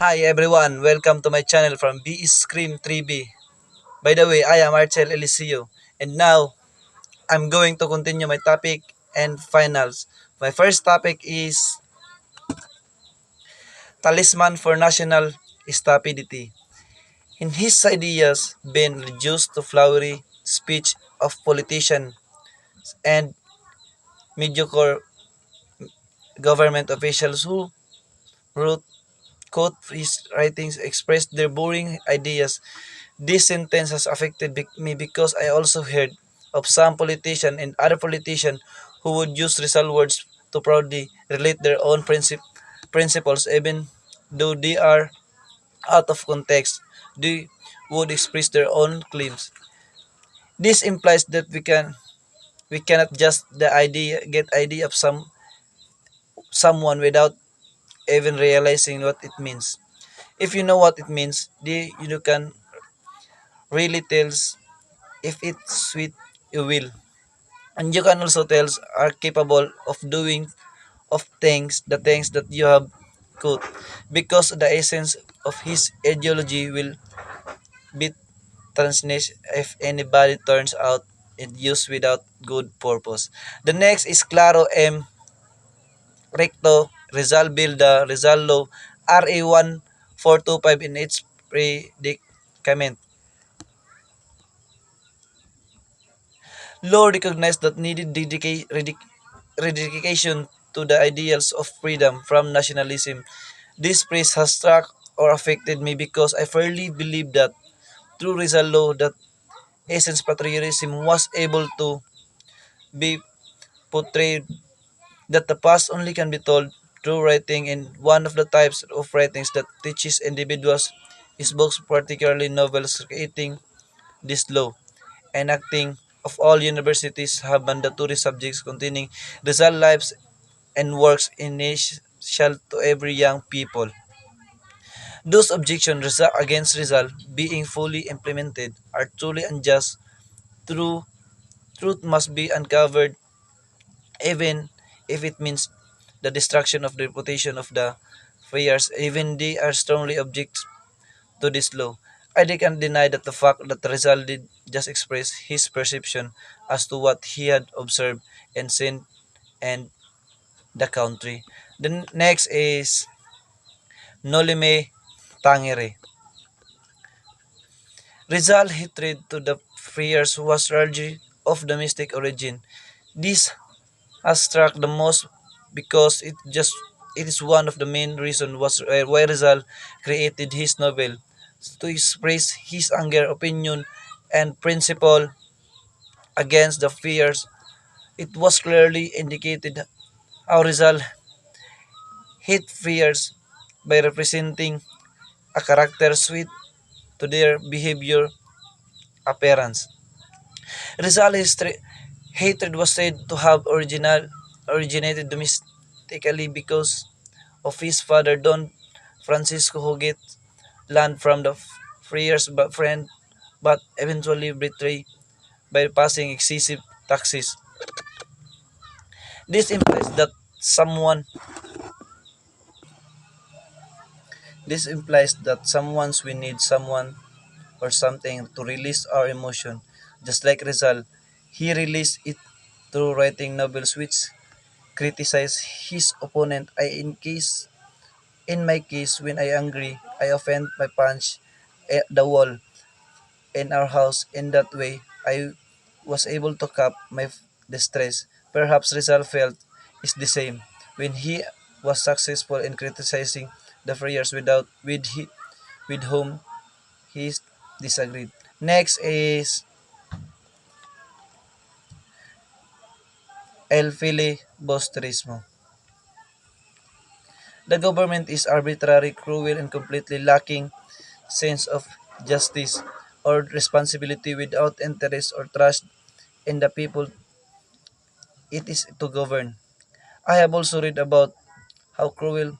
Hi everyone, welcome to my channel from Bsc-3B. By the way, I am Archel Eliseo, and now I'm going to continue my topic and finals. My first topic is talisman for national stability. In his ideas been reduced to flowery speech of politicians and mediocre government officials who wrote quote his writings expressed their boring ideas. This sentence has affected me because I also heard of some politician and other politician who would use Rizal words to proudly relate their own principles even though they are out of context. They would express their own claims. This implies that we cannot just the idea get idea of someone without even realizing what it means. If you know what it means, you can really tells if it's sweet you will. And you can also tell are capable of doing of things the things that you have could because the essence of his ideology will be transness if anybody turns out it used without good purpose. The next is Claro M. Recto Rizal Bill the Rizal Law RA 1425 in its predicament. Law recognized that needed dedication to the ideals of freedom from nationalism. This phrase has struck or affected me because I firmly believe that through Rizal Law that essence patriotism was able to be portrayed, that the past only can be told through writing, and one of the types of writings that teaches individuals is books, particularly novels, creating this law. Enacting of all universities have mandatory subjects containing Rizal lives and works initial to every young people. Those objections against Rizal being fully implemented are truly unjust. True truth must be uncovered even if it means the destruction of the reputation of the friars, even they are strongly object to this law. I can't deny that the fact that Rizal did just express his perception as to what he had observed and seen and the country. The next is Nolime Tangere. Rizal hatred to the friars was largely of domestic origin. This has struck the most because it is one of the main reasons was why Rizal created his novel to express his anger, opinion, and principle against the fears. It was clearly indicated how Rizal hate fears by representing a character sweet to their behavior appearance. Rizal's hatred was said to have originated domestically because of his father Don Francisco who get land from the friars but friend but eventually betrayed by passing excessive taxes. This implies that someone this implies that someone's we need someone or something to release our emotion. Just like Rizal, he released it through writing novels which criticize his opponent. In my case, when I angry, I offend my punch the wall in our house. In that way, I was able to cap my distress. Perhaps Rizal felt is the same when he was successful in criticizing the friars with whom he disagreed. Next is el filibusterismo. The government is arbitrary, cruel, and completely lacking sense of justice or responsibility without interest or trust in the people it is to govern. I have also read about how cruel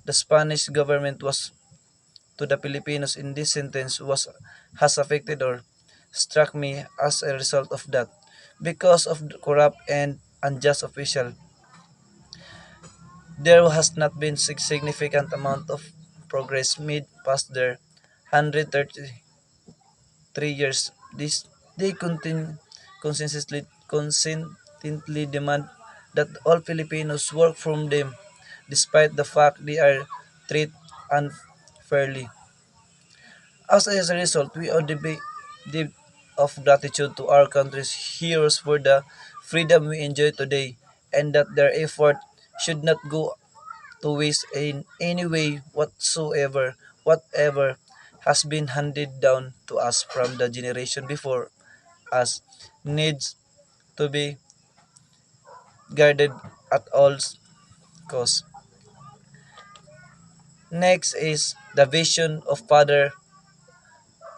the Spanish government was to the Filipinos in this sentence was has affected or struck me as a result of that. Because of the corrupt and unjust official, there has not been significant amount of progress made past their 133 years. They consistently demand that all Filipinos work from them, despite the fact they are treated unfairly. As a result, we owe the debt of gratitude to our country's heroes for the freedom we enjoy today, and that their effort should not go to waste in any way whatsoever. Whatever has been handed down to us from the generation before us needs to be guarded at all costs. Next is the vision of Father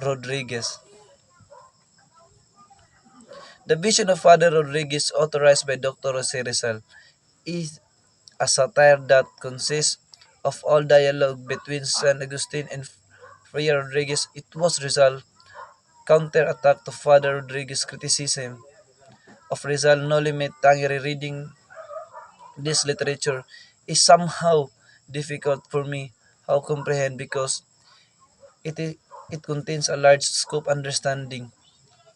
Rodriguez. The vision of Father Rodriguez, authorized by Dr. Jose Rizal, is a satire that consists of all dialogue between San Agustin and Friar Rodriguez. It was Rizal counterattack to Father Rodriguez's criticism of Rizal no limit Tangere. Reading this literature is somehow difficult for me how comprehend because it is, it contains a large scope understanding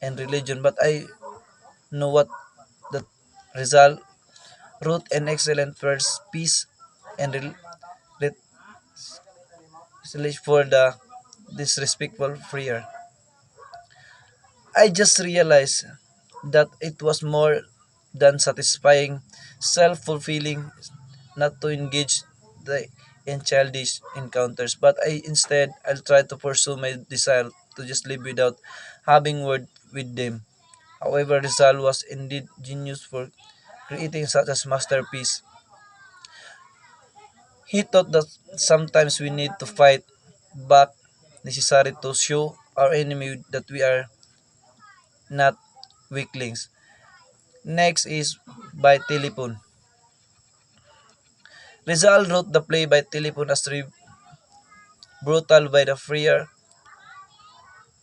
and religion, but I know what the Rizal wrote an excellent verse piece and for the disrespectful friar. I just realized that it was more than satisfying, self-fulfilling not to engage in childish encounters, but I'll try to pursue my desire to just live without having word with them. However, Rizal was indeed genius for creating such a masterpiece. He thought that sometimes we need to fight back necessary to show our enemy that we are not weaklings. Next is by telephone. Rizal wrote the play by telephone as brutal by the friar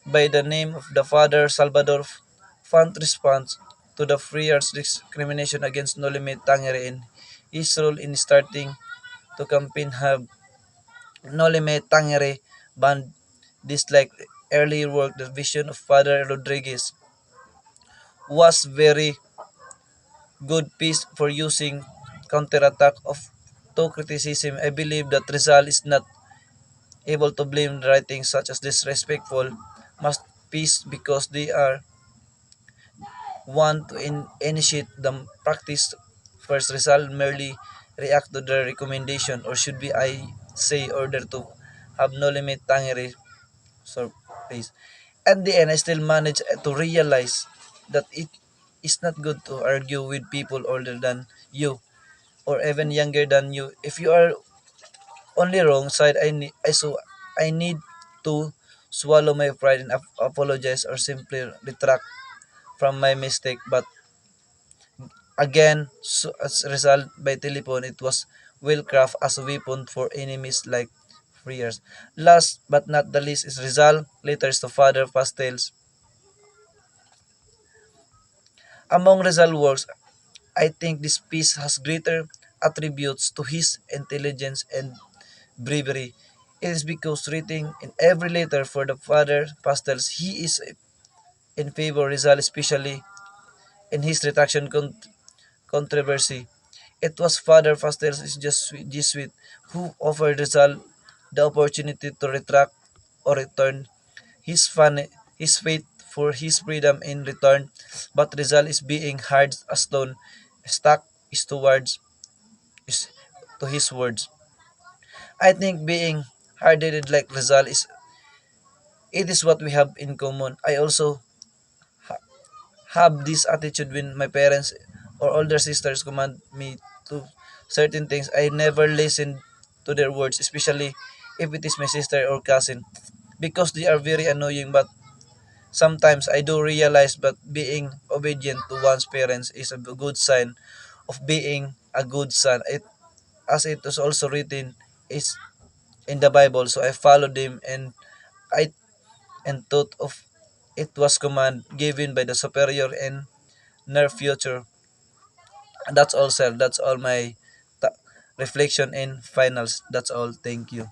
by the name of the father Salvador Font response to the friar's discrimination against Nolime Tangere and his role in starting to campaign have Nolime Tangere banned this like early work. The vision of Father Rodriguez was very good piece for using counterattack of to criticism. I believe that Rizal is not able to blame writings such as disrespectful masterpiece because they are want to initiate the practice. First, Rizal merely react to the recommendation, or should be I say order to have no limit tangere surface. At the end, I still manage to realize that it is not good to argue with people older than you or even younger than you. If you are on the wrong side, I need to swallow my pride and apologize or simply retract from my mistake. But again, so as a result by telephone, it was well crafted as a weapon for enemies like friars. Last but not the least is Rizal letters to Father Pastels. Among Rizal works, I think this piece has greater attributes to his intelligence and bravery. It is because written in every letter for the Father Pastels, he is in favor of Rizal, especially in his retraction controversy. It was Father Pastels Jesuit who offered Rizal the opportunity to retract or return his, his faith for his freedom in return, but Rizal is being hard as stone, stuck is towards is to his words. I think being hard-headed like Rizal is it is what we have in common. I also have this attitude when my parents or older sisters command me to certain things. I never listen to their words, especially if it is my sister or cousin, because they are very annoying. But sometimes I do realize that being obedient to one's parents is a good sign of being a good son. It as it is also written is in the Bible. So I followed them I and thought of it was command given by the superior and near future. That's all, sir. That's all my reflection in finals. That's all. Thank you.